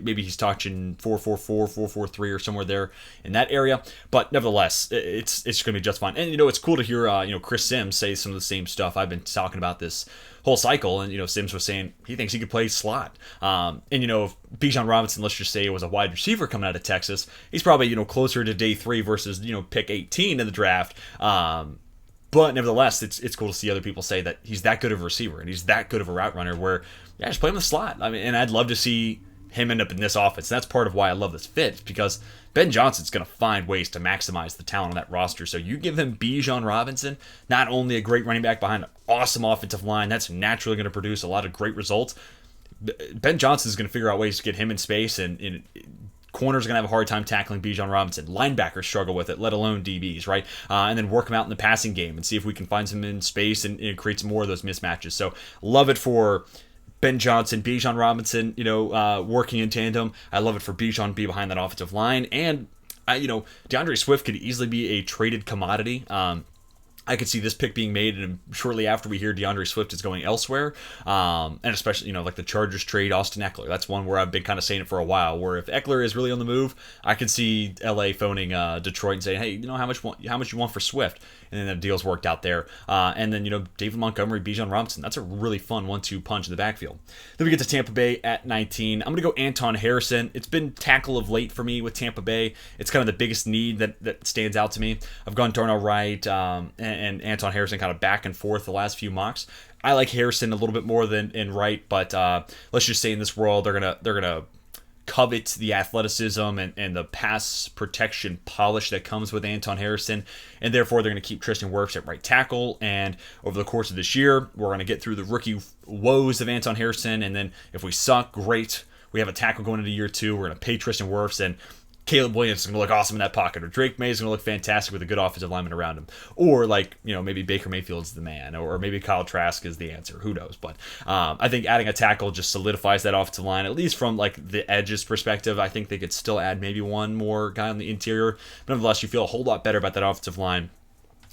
A: maybe he's touching 4.44, 4.43 or somewhere there in that area, but nevertheless, it's going to be just fine. And it's cool to hear Chris Sims say some of the same stuff I've been talking about this whole cycle, and Sims was saying he thinks he could play slot. And if Bijan Robinson, let's just say, it was a wide receiver coming out of Texas, he's probably closer to day 3 versus pick 18 in the draft. But nevertheless, it's cool to see other people say that he's that good of a receiver and he's that good of a route runner. Where just play him in the slot. And I'd love to see him end up in this offense. That's part of why I love this fit, because Ben Johnson's going to find ways to maximize the talent on that roster. So you give him Bijan Robinson, not only a great running back behind an awesome offensive line that's naturally going to produce a lot of great results, Ben Johnson's going to figure out ways to get him in space, and corners are going to have a hard time tackling Bijan Robinson. Linebackers struggle with it, let alone DBs, right? And then work him out in the passing game and see if we can find some in space and create some more of those mismatches. So love it for Ben Johnson, Bijan Robinson, working in tandem. I love it for Bijan to be behind that offensive line. And, DeAndre Swift could easily be a traded commodity. I could see this pick being made and shortly after we hear DeAndre Swift is going elsewhere. And especially, like the Chargers trade Austin Eckler. That's one where I've been kind of saying it for a while, where if Eckler is really on the move, I could see LA phoning Detroit and saying, hey, how much you want for Swift? And then the deal's worked out there. And then, David Montgomery, Bijan Robinson. That's a really fun 1-2 punch in the backfield. Then we get to Tampa Bay at 19. I'm going to go Anton Harrison. It's been tackle of late for me with Tampa Bay. It's kind of the biggest need that stands out to me. I've gone Darnell Wright and Anton Harrison kind of back and forth the last few mocks. I like Harrison a little bit more than in Wright, but let's just say in this world they're gonna covet the athleticism and the pass protection polish that comes with Anton Harrison, and therefore they're going to keep Tristan Wirfs at right tackle. And over the course of this year, we're going to get through the rookie woes of Anton Harrison, and then if we suck, great. We have a tackle going into year 2. We're going to pay Tristan Wirfs, and Caleb Williams is going to look awesome in that pocket, or Drake May is going to look fantastic with a good offensive lineman around him, or maybe Baker Mayfield's the man, or maybe Kyle Trask is the answer. Who knows? But I think adding a tackle just solidifies that offensive line, at least from like the edges perspective. I think they could still add maybe one more guy on the interior, but nonetheless, you feel a whole lot better about that offensive line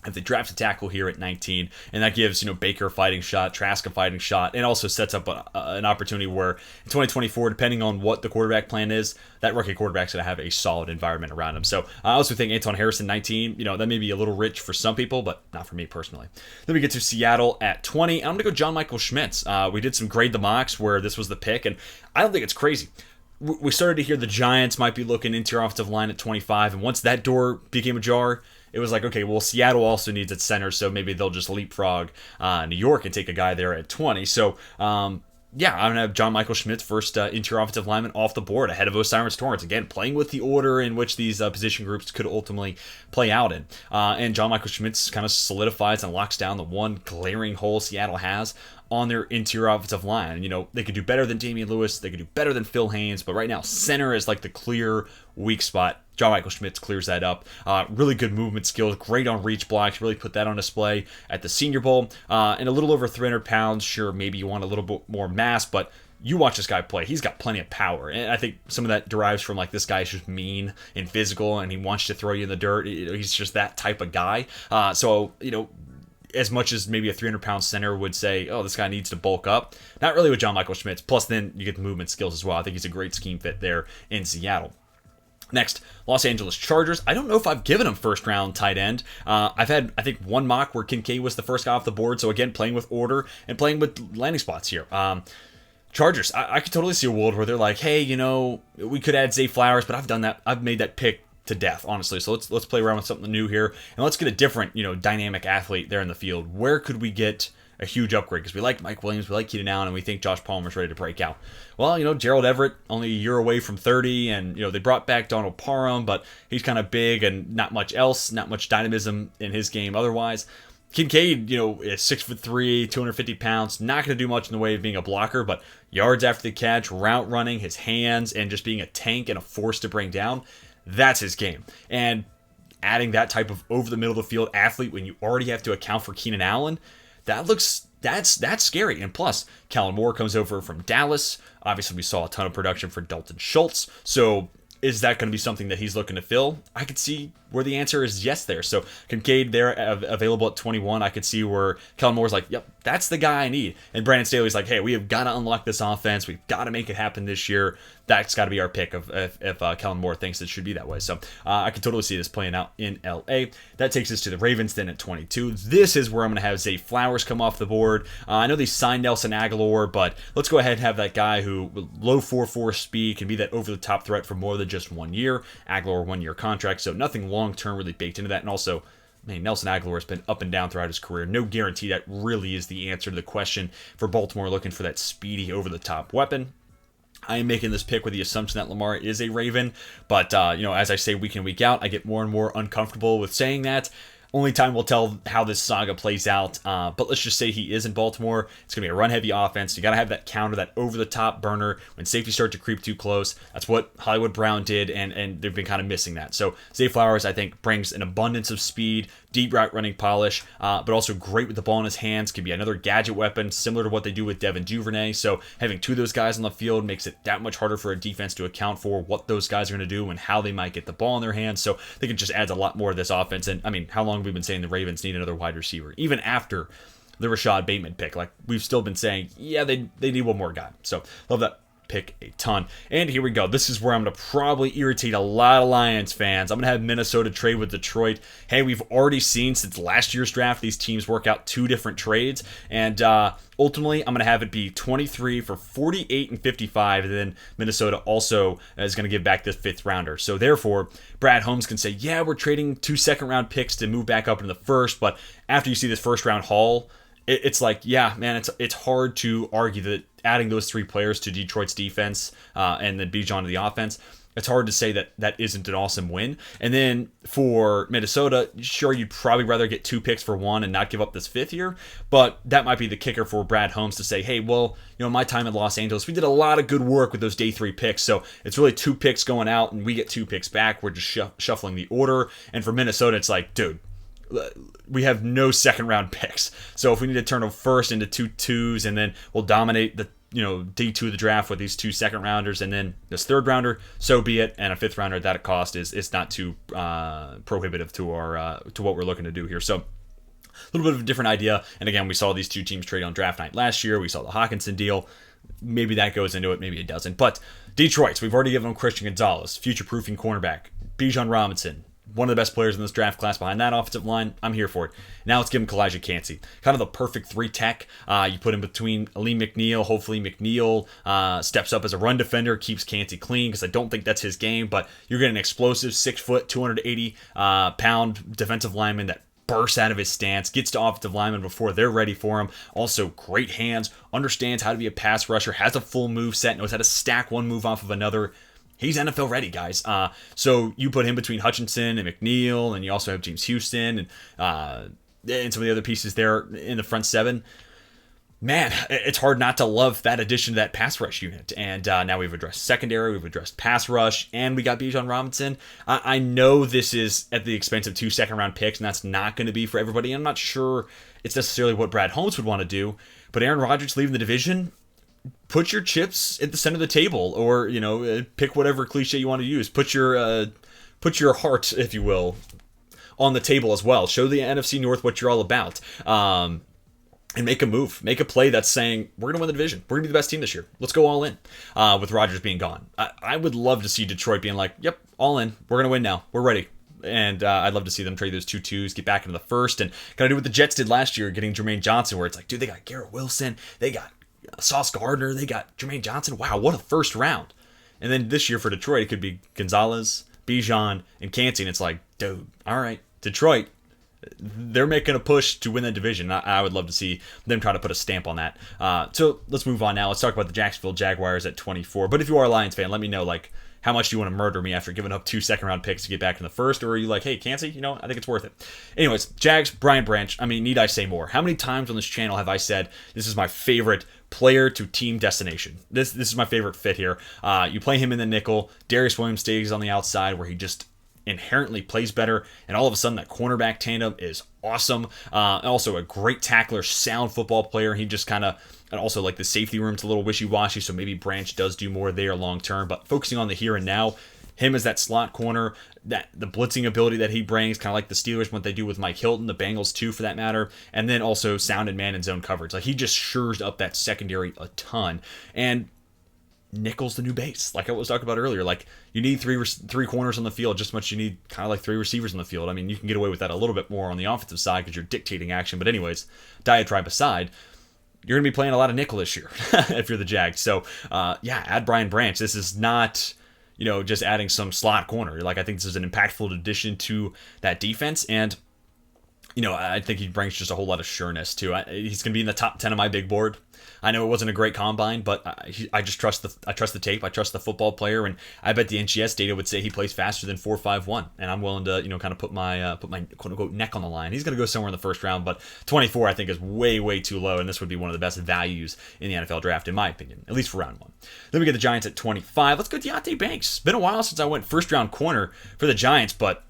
A: if they draft a tackle here at 19, and that gives Baker a fighting shot, Trask a fighting shot, and also sets up an opportunity where in 2024, depending on what the quarterback plan is, that rookie quarterback's going to have a solid environment around him. So I also think Anton Harrison 19, that may be a little rich for some people, but not for me personally. Then we get to Seattle at 20. I'm going to go John Michael Schmitz. We did some grade the mocks where this was the pick, and I don't think it's crazy. We started to hear the Giants might be looking into your offensive line at 25, and once that door became ajar, it was like, okay, well, Seattle also needs its center, so maybe they'll just leapfrog New York and take a guy there at 20. So, I'm going to have John Michael Schmitz, first interior offensive lineman, off the board ahead of O'Cyrus Torrence. Again, playing with the order in which these position groups could ultimately play out in. And John Michael Schmitz kind of solidifies and locks down the one glaring hole Seattle has on their interior offensive line. They could do better than Damian Lewis. They could do better than Phil Haynes. But right now, center is like the clear weak spot. John Michael Schmitz clears that up. Really good movement skills. Great on reach blocks. Really put that on display at the Senior Bowl. And a little over 300 pounds. Sure, maybe you want a little bit more mass, but you watch this guy play. He's got plenty of power. And I think some of that derives from like this guy is just mean and physical, and he wants to throw you in the dirt. He's just that type of guy. As much as maybe a 300-pound center would say, oh, this guy needs to bulk up. Not really with John Michael Schmitz. Plus, then you get the movement skills as well. I think he's a great scheme fit there in Seattle. Next, Los Angeles Chargers. I don't know if I've given him first-round tight end. I've had, I think, one mock where Kincaid was the first guy off the board. So, again, playing with order and playing with landing spots here. Chargers, I could totally see a world where they're like, hey, we could add Zay Flowers, but I've done that. I've made that pick to death, honestly. So let's play around with something new here, and let's get a different, dynamic athlete there in the field. Where could we get a huge upgrade? Because we like Mike Williams, we like Keenan Allen, and we think Josh Palmer's ready to break out. Well, Gerald Everett, only a year away from 30, and, they brought back Donald Parham, but he's kind of big and not much else, not much dynamism in his game otherwise. Kincaid, is 6'3", 250 pounds, not going to do much in the way of being a blocker, but yards after the catch, route running, his hands, and just being a tank and a force to bring down, that's his game. And adding that type of over the middle of the field athlete when you already have to account for Keenan Allen, that's scary. And plus, Kellen Moore comes over from Dallas. Obviously, we saw a ton of production for Dalton Schultz. So is that going to be something that he's looking to fill? I could see where the answer is yes there. So Kincaid there available at 21. I could see where Kellen Moore's like, yep, that's the guy I need. And Brandon Staley's like, hey, we have got to unlock this offense. We've got to make it happen this year. That's got to be our pick if Kellen Moore thinks it should be that way. So I could totally see this playing out in LA. That takes us to the Ravens then at 22. This is where I'm going to have Zay Flowers come off the board. I know they signed Nelson Aguilar, but let's go ahead and have that guy who low 4.4 speed can be that over-the-top threat for more than just 1 year. Aguilar 1-year contract, so nothing long-term really baked into that. And also, Nelson Aguilar has been up and down throughout his career. No guarantee that really is the answer to the question for Baltimore looking for that speedy over-the-top weapon. I am making this pick with the assumption that Lamar is a Raven, but as I say week in, week out, I get more and more uncomfortable with saying that. Only time will tell how this saga plays out, but let's just say he is in Baltimore. It's going to be a run-heavy offense. You got to have that counter, that over-the-top burner when safeties start to creep too close. That's what Hollywood Brown did, and they've been kind of missing that. So Zay Flowers, I think, brings an abundance of speed, deep route running polish, but also great with the ball in his hands. Could be another gadget weapon, similar to what they do with Devin Duvernay. So having two of those guys on the field makes it that much harder for a defense to account for what those guys are going to do and how they might get the ball in their hands. So I think it just adds a lot more to this offense. And I mean, how long have we been saying the Ravens need another wide receiver? Even after the Rashad Bateman pick, like we've still been saying, yeah, they need one more guy. So love that pick a ton. And here we go. This is where I'm going to probably irritate a lot of Lions fans. I'm going to have Minnesota trade with Detroit. Hey, we've already seen since last year's draft, these teams work out two different trades. And ultimately, I'm going to have it be 23 for 48 and 55. And then Minnesota also is going to give back this 5th rounder. So therefore, Brad Holmes can say, yeah, we're trading 2 second-round picks to move back up into the first. But after you see this first-round haul, it's like, yeah, man, it's hard to argue that adding those 3 players to Detroit's defense and then Bijan to the offense, it's hard to say that that isn't an awesome win. And then for Minnesota, sure, you'd probably rather get 2 picks for 1 and not give up this 5th year, but that might be the kicker for Brad Holmes to say, hey, well, my time in Los Angeles, we did a lot of good work with those day 3 picks, so it's really 2 picks going out and we get 2 picks back. We're just shuffling the order. And for Minnesota, it's like, dude, we have no second round picks. So if we need to turn a first into 2 twos and then we'll dominate the day 2 of the draft with these 2 second rounders and then this 3rd rounder, so be it. And a 5th rounder at that cost is not too prohibitive to our to what we're looking to do here. So a little bit of a different idea. And again, we saw these 2 teams trade on draft night last year. We saw the Hockenson deal. Maybe that goes into it, maybe it doesn't. But Detroit, we've already given them Christian Gonzalez, future-proofing cornerback, Bijan Robinson, one of the best players in this draft class behind that offensive line. I'm here for it. Now let's give him Kalijah Kancey. Kind of the perfect 3 tech. You put him between Aleem McNeil. Hopefully McNeil steps up as a run defender, keeps Kancey clean, because I don't think that's his game. But you're getting an explosive 6 foot, 280 pound defensive lineman that bursts out of his stance, gets to offensive linemen before they're ready for him. Also, great hands, understands how to be a pass rusher, has a full move set, knows how to stack one move off of another. He's NFL ready, guys. So you put him between Hutchinson and McNeil, and you also have James Houston and some of the other pieces there in the front 7. Man, it's hard not to love that addition to that pass rush unit. And now we've addressed secondary, we've addressed pass rush, and we got Bijan Robinson. I know this is at the expense of 2 second-round picks, and that's not going to be for everybody. I'm not sure it's necessarily what Brad Holmes would want to do, but Aaron Rodgers leaving the division, put your chips at the center of the table, or pick whatever cliche you want to use. Put your heart, if you will, on the table as well. Show the NFC North what you're all about, and make a move, make a play that's saying we're gonna win the division. We're gonna be the best team this year. Let's go all in. With Rodgers being gone, I would love to see Detroit being like, yep, all in. We're gonna win now. We're ready. And I'd love to see them trade those 2 twos, get back into the first, and kind of do what the Jets did last year, getting Jermaine Johnson, where it's like, dude, they got Garrett Wilson, they got Sauce Gardner, they got Jermaine Johnson. Wow, what a first round. And then this year for Detroit, it could be Gonzalez, Bijan, and Kancey. And it's like, dude, all right, Detroit, they're making a push to win that division. I would love to see them try to put a stamp on that. So let's move on now. Let's talk about the Jacksonville Jaguars at 24. But if you are a Lions fan, let me know, how much do you want to murder me after giving up 2 second-round picks to get back in the first? Or are you like, hey, Kancey, I think it's worth it. Anyways, Jags, Brian Branch. I mean, need I say more? How many times on this channel have I said this is my favorite player to team destination? This is my favorite fit here. You play him in the nickel. Darius Williams stays on the outside where he just inherently plays better, and all of a sudden that cornerback tandem is awesome. Also a great tackler, sound football player. He just kind of, and also the safety room's a little wishy-washy, so maybe Branch does do more there long term. But focusing on the here and now, him as that slot corner, that the blitzing ability that he brings, kind of like the Steelers, what they do with Mike Hilton, the Bengals too, for that matter, and then also sound and man and zone coverage. He just shores up that secondary a ton. And nickel's the new base, like I was talking about earlier. You need three corners on the field just as much as you need kind of 3 receivers on the field. I mean, you can get away with that a little bit more on the offensive side because you're dictating action. But anyways, diatribe aside, you're going to be playing a lot of nickel this year if you're the Jags. So, add Brian Branch. This is not, just adding some slot corner. I think this is an impactful addition to that defense. And, I think he brings just a whole lot of sureness, too. He's going to be in the top 10 of my big board. I know it wasn't a great combine, but I just trust the tape. I trust the football player, and I bet the NGS data would say he plays faster than 4.51. And I'm willing to kind of put my quote unquote neck on the line. He's going to go somewhere in the first round, but 24 I think is way too low, and this would be one of the best values in the NFL draft in my opinion, at least for round 1. Then we get the Giants at 25. Let's go Deonte Banks. It's been a while since I went first round corner for the Giants, but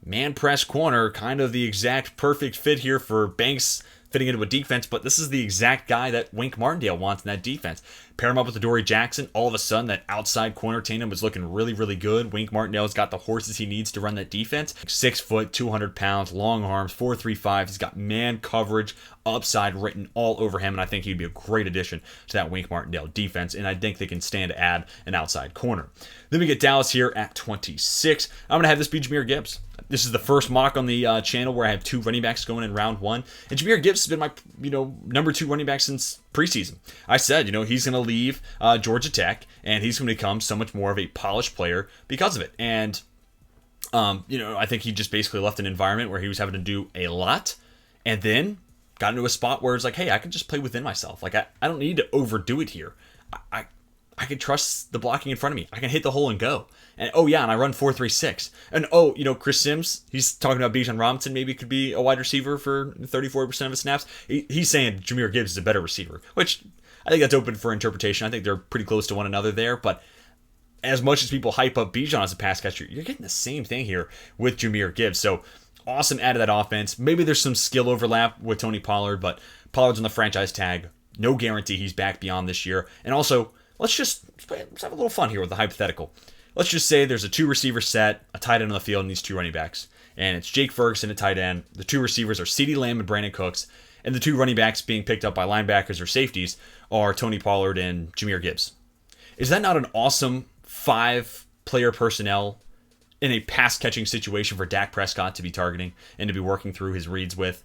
A: man press corner, kind of the exact perfect fit here for Banks fitting into a defense, but this is the exact guy that Wink Martindale wants in that defense. Pair him up with Adoree Jackson. All of a sudden, that outside corner tandem was looking really, really good. Wink Martindale's got the horses he needs to run that defense. 6 foot, 200 pounds, long arms, 4.35. He's got man coverage, upside written all over him, and I think he'd be a great addition to that Wink Martindale defense, and I think they can stand to add an outside corner. Then we get Dallas here at 26. I'm going to have this be Jahmyr Gibbs. This is the first mock on the channel where I have 2 running backs going in round 1. And Jahmyr Gibbs has been my, number 2 running back since preseason. I said, he's going to leave Georgia Tech, and he's going to become so much more of a polished player because of it. And, I think he just basically left an environment where he was having to do a lot, and then got into a spot where it's like, hey, I can just play within myself. Like, I don't need to overdo it here. I can trust the blocking in front of me. I can hit the hole and go. And and I run 4.36. And Chris Sims, he's talking about Bijan Robinson maybe could be a wide receiver for 34% of his snaps. He's saying Jahmyr Gibbs is a better receiver, which I think that's open for interpretation. I think they're pretty close to one another there, but as much as people hype up Bijan as a pass catcher, you're getting the same thing here with Jahmyr Gibbs. So awesome add to that offense. Maybe there's some skill overlap with Tony Pollard, but Pollard's on the franchise tag. No guarantee he's back beyond this year. And also, let's have a little fun here with the hypothetical. Let's just say there's a 2 receiver set, a tight end on the field, and these 2 running backs. And it's Jake Ferguson at tight end. The 2 receivers are CeeDee Lamb and Brandon Cooks. And the 2 running backs being picked up by linebackers or safeties are Tony Pollard and Jahmyr Gibbs. Is that not an awesome 5-player personnel in a pass-catching situation for Dak Prescott to be targeting and to be working through his reads with?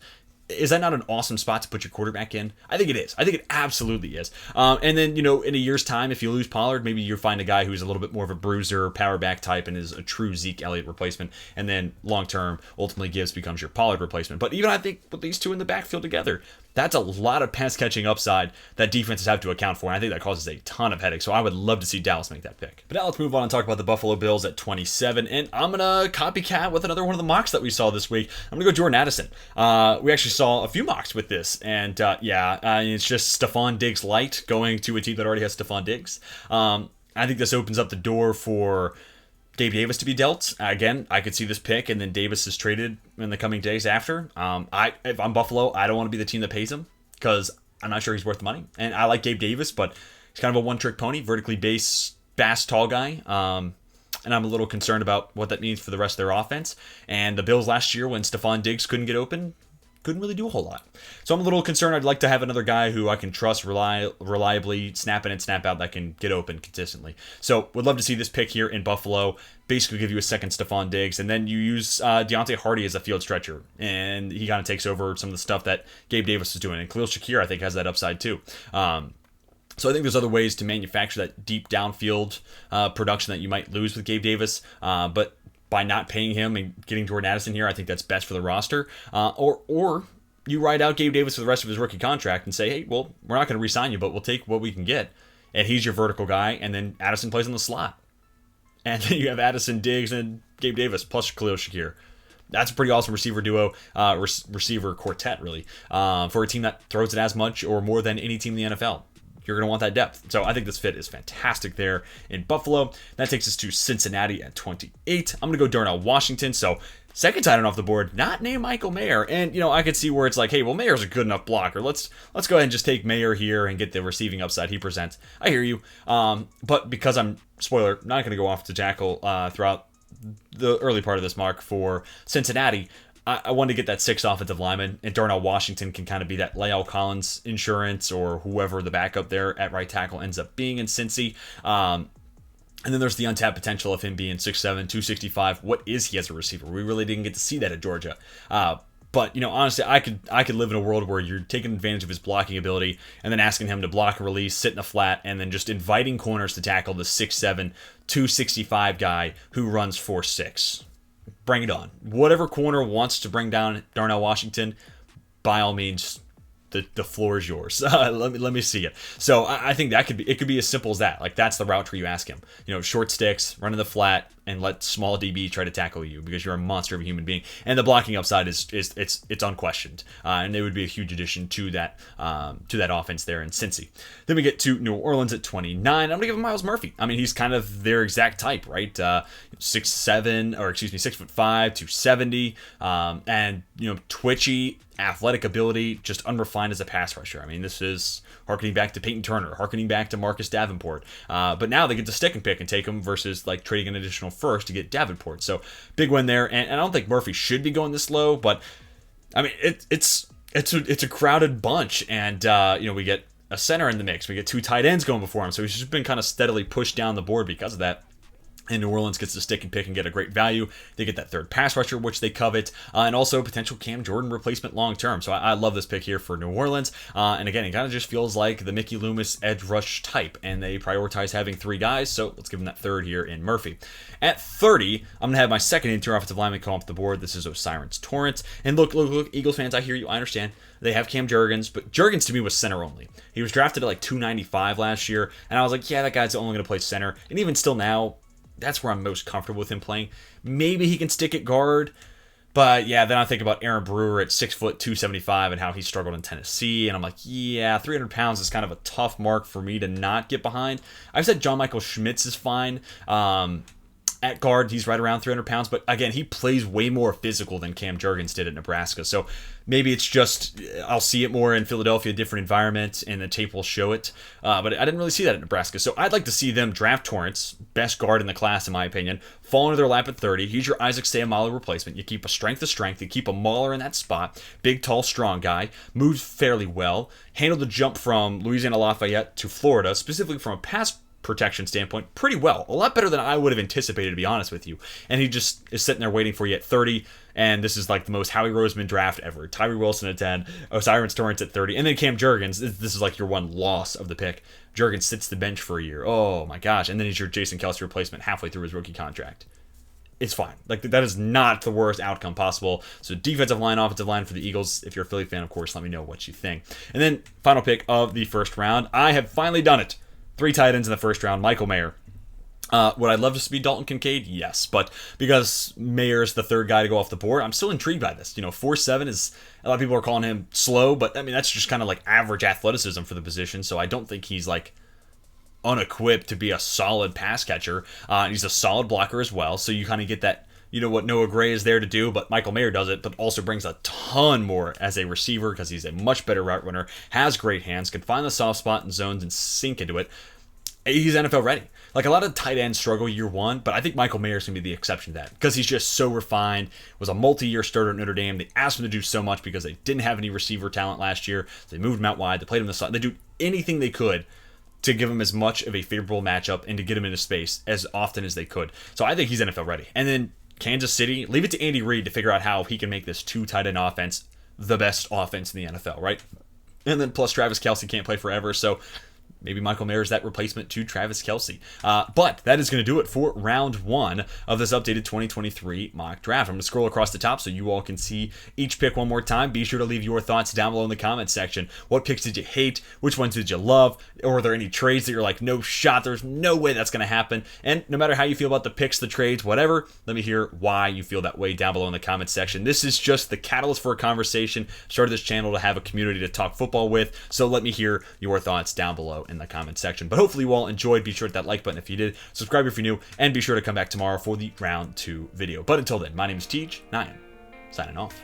A: Is that not an awesome spot to put your quarterback in? I think it is. I think it absolutely is. And then, in a year's time, if you lose Pollard, maybe you find a guy who's a little bit more of a bruiser, power back type, and is a true Zeke Elliott replacement. And then long term, ultimately Gibbs becomes your Pollard replacement. But even I think with these 2 in the backfield together, that's a lot of pass catching upside that defenses have to account for. And I think that causes a ton of headaches. So I would love to see Dallas make that pick. But now let's move on and talk about the Buffalo Bills at 27. And I'm going to copycat with another one of the mocks that we saw this week. I'm going to go Jordan Addison. We actually saw a few mocks with this. And it's just Stefon Diggs light going to a team that already has Stefon Diggs. I think this opens up the door for Gabe Davis to be dealt. Again, I could see this pick, and then Davis is traded in the coming days after. If I'm Buffalo, I don't want to be the team that pays him because I'm not sure he's worth the money. And I like Gabe Davis, but he's kind of a one-trick pony, vertically based, fast, tall guy. And I'm a little concerned about what that means for the rest of their offense. And the Bills last year, when Stefon Diggs couldn't get open, couldn't really do a whole lot. So I'm a little concerned. I'd like to have another guy who I can trust reliably, snap in and snap out, that can get open consistently. So would love to see this pick here in Buffalo. Basically give you a second Stefon Diggs, and then you use Deontay Hardy as a field stretcher, and he kind of takes over some of the stuff that Gabe Davis was doing. And Khalil Shakir, I think, has that upside too. So I think there's other ways to manufacture that deep downfield production that you might lose with Gabe Davis, but by not paying him and getting Jordan Addison here, I think that's best for the roster. Or you ride out Gabe Davis for the rest of his rookie contract and say, hey, well, we're not going to re-sign you, but we'll take what we can get. And he's your vertical guy, and then Addison plays in the slot. And then you have Addison, Diggs, and Gabe Davis plus Khalil Shakir. That's a pretty awesome receiver duo, receiver quartet, really, for a team that throws it as much or more than any team in the NFL. You're going to want that depth. So I think this fit is fantastic there in Buffalo. That takes us to Cincinnati at 28. I'm going to go Darnell Washington. So second tight end off the board, not named Michael Mayer. And, I could see where it's like, hey, well, Mayer's a good enough blocker. Let's go ahead and just take Mayer here and get the receiving upside he presents. I hear you. But because I'm, spoiler, not going to go off to tackle throughout the early part of this mark for Cincinnati, I wanted to get that 6th offensive lineman, and Darnell Washington can kind of be that La'el Collins insurance or whoever the backup there at right tackle ends up being in Cincy. And then there's the untapped potential of him being 6'7", 265. What is he as a receiver? We really didn't get to see that at Georgia. But, honestly, I could live in a world where you're taking advantage of his blocking ability and then asking him to block and release, sit in a flat, and then just inviting corners to tackle the 6'7", 265 guy who runs 4'6". Bring it on. Whatever corner wants to bring down Darnell Washington, by all means, the floor is yours. Let me see it. So I think that could be as simple as that. Like that's the route where you ask him. Short sticks, run in the flat, and let small DB try to tackle you because you're a monster of a human being. And the blocking upside is it's unquestioned, and it would be a huge addition to that offense there in Cincy. Then we get to New Orleans at 29. I'm gonna give him Myles Murphy. I mean, he's kind of their exact type, right? 6'5", 270, and twitchy, athletic ability, just unrefined as a pass rusher. I mean, this is harkening back to Peyton Turner, harkening back to Marcus Davenport. But now they get to stick and pick and take him versus like trading an additional first to get Davenport. So big win there. And I don't think Murphy should be going this low, but I mean, it's a crowded bunch, and we get a center in the mix. We get 2 tight ends going before him, so he's just been kind of steadily pushed down the board because of that. And New Orleans gets to stick and pick and get a great value. They get that third pass rusher, which they covet, and also potential Cam Jordan replacement long term. So I love this pick here for New Orleans. And again, it kind of just feels like the Mickey Loomis edge rush type, and they prioritize having 3 guys. So let's give them that third here in Murphy. At 30, I'm going to have my second interior offensive lineman come off the board. This is O'Cyrus Torrence. And look, Eagles fans, I hear you. I understand. They have Cam Jurgens, but Jurgens to me was center only. He was drafted at like 295 last year, and I was like, yeah, that guy's only going to play center. And even still now, that's where I'm most comfortable with him playing. Maybe he can stick at guard, but yeah, then I think about Aaron Brewer at 6 foot 275 and how he struggled in Tennessee, and I'm like, yeah, 300 pounds is kind of a tough mark for me to not get behind. I've said John Michael Schmitz is fine. At guard, he's right around 300 pounds, but again, he plays way more physical than Cam Jurgens did at Nebraska. So maybe it's just, I'll see it more in Philadelphia, different environment, and the tape will show it. But I didn't really see that at Nebraska. So I'd like to see them draft Torrance, best guard in the class, in my opinion, fall into their lap at 30. He's your Isaac Seumalo replacement. You keep a strength to strength. You keep a mauler in that spot. Big, tall, strong guy. Moves fairly well. Handled the jump from Louisiana Lafayette to Florida, specifically from a pass protection standpoint, pretty well. A lot better than I would have anticipated, to be honest with you. And he just is sitting there waiting for you at 30. And this is like the most Howie Roseman draft ever. Tyree Wilson at 10, O'Cyrus Torrence at 30, and then Cam Jurgens. This is like your one loss of the pick. Jurgens sits the bench for a year. Oh my gosh. And then he's your Jason Kelce replacement halfway through his rookie contract. It's fine. Like, that is not the worst outcome possible. So defensive line, offensive line for the Eagles. If you're a Philly fan, of course, let me know what you think. And then final pick of the first round. I have finally done it. 3 tight ends in the first round. Michael Mayer. Would I love to be Dalton Kincaid? Yes, but because Mayer's the third guy to go off the board, I'm still intrigued by this. 4.7 is, a lot of people are calling him slow, but I mean, that's just kind of like average athleticism for the position, so I don't think he's like unequipped to be a solid pass catcher. He's a solid blocker as well, so you kind of get that, what Noah Gray is there to do, but Michael Mayer does it, but also brings a ton more as a receiver because he's a much better route runner, has great hands, can find the soft spot in zones and sink into it. He's NFL ready. Like, a lot of tight ends struggle year one, but I think Michael Mayer's going to be the exception to that because he's just so refined, was a multi-year starter at Notre Dame. They asked him to do so much because they didn't have any receiver talent last year. So they moved him out wide. They played him the slot. They do anything they could to give him as much of a favorable matchup and to get him into space as often as they could. So I think he's NFL ready. And then Kansas City, leave it to Andy Reid to figure out how he can make this 2 tight end offense the best offense in the NFL, right? And then plus Travis Kelce can't play forever, so maybe Michael Mayer is that replacement to Travis Kelce. But that is going to do it for round 1 of this updated 2023 mock draft. I'm going to scroll across the top so you all can see each pick one more time. Be sure to leave your thoughts down below in the comments section. What picks did you hate? Which ones did you love? Or are there any trades that you're like, no shot, there's no way that's going to happen? And no matter how you feel about the picks, the trades, whatever, let me hear why you feel that way down below in the comments section. This is just the catalyst for a conversation. Started this channel to have a community to talk football with, so let me hear your thoughts down below in the comment section. But hopefully you all enjoyed. Be sure to hit that like button if you did, subscribe if you're new, and be sure to come back tomorrow for the round 2 video. But until then, my name is Teej, and I am signing off.